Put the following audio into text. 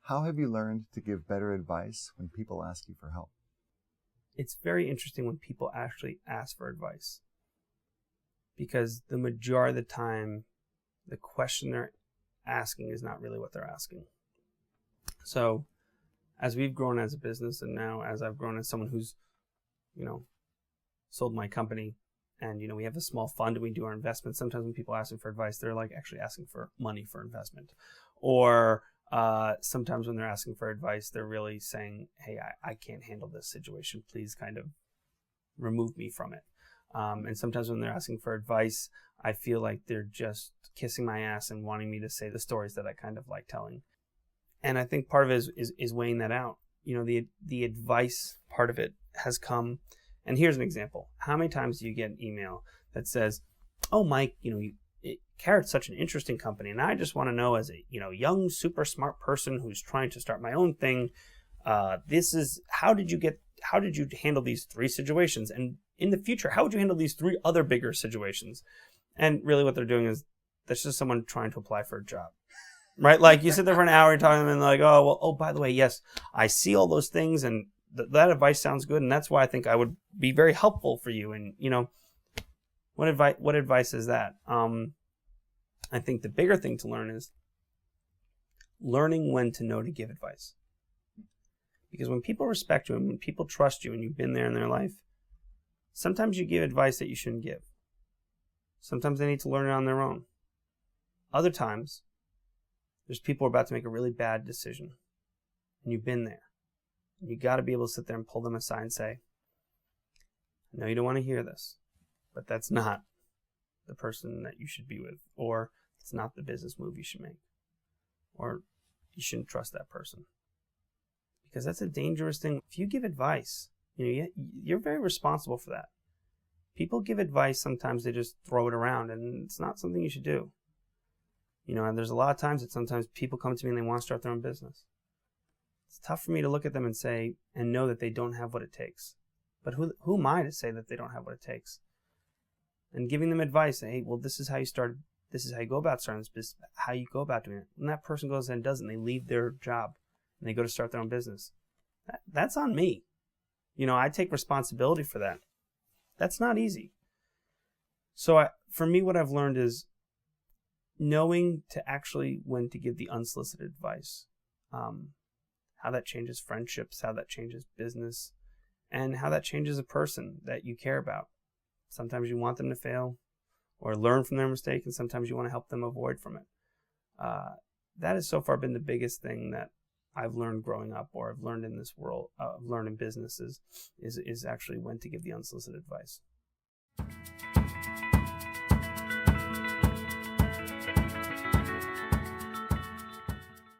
How have you learned to give better advice when people ask you for help? It's very interesting when people actually ask for advice, because the majority of the time, the question they're asking is not really what they're asking. So as we've grown as a business, and now as I've grown as someone who's, sold my company, and, we have a small fund and we do our investments. Sometimes when people are asking for advice, they're like actually asking for money for investment. Or sometimes when they're asking for advice, they're really saying, hey, I can't handle this situation. Please kind of remove me from it. And sometimes when they're asking for advice, I feel like they're just kissing my ass and wanting me to say the stories that I kind of like telling. And I think part of it is weighing that out. The advice part of it has come. And here's an example. How many times do you get an email that says, oh, Mike, Carrot's such an interesting company, and I just want to know, as a young, super smart person who's trying to start my own thing, this is how did you handle these 3 situations? And in the future, how would you handle these 3 other bigger situations? And really what they're doing is that's just someone trying to apply for a job. Right? Like you sit there for an hour talking to them and they're like, by the way, yes, I see all those things, and that advice sounds good, and that's why I think I would be very helpful for you. And what advice is that? I think the bigger thing to learn is learning when to know to give advice. Because when people respect you and when people trust you and you've been there in their life, sometimes you give advice that you shouldn't give. Sometimes they need to learn it on their own. Other times, there's people who are about to make a really bad decision, and you've been there. You got to be able to sit there and pull them aside and say, I know you don't want to hear this, but that's not the person that you should be with, or it's not the business move you should make, or you shouldn't trust that person. Because that's a dangerous thing. If you give advice, you're very responsible for that. People give advice, sometimes they just throw it around, and it's not something you should do. And there's a lot of times that sometimes people come to me and they want to start their own business. It's tough for me to look at them and say, and know that they don't have what it takes. But who am I to say that they don't have what it takes? And giving them advice, hey, well, this is how you start, this is how you go about starting this business, how you go about doing it. When that person goes and does it, and they leave their job, and they go to start their own business, that's on me. I take responsibility for that. That's not easy. So for me, what I've learned is knowing to actually when to give the unsolicited advice. How that changes friendships, how that changes business, and how that changes a person that you care about. Sometimes you want them to fail or learn from their mistake, and sometimes you want to help them avoid from it. That has so far been the biggest thing that I've learned growing up, or I've learned in this world, learned in businesses, is actually when to give the unsolicited advice.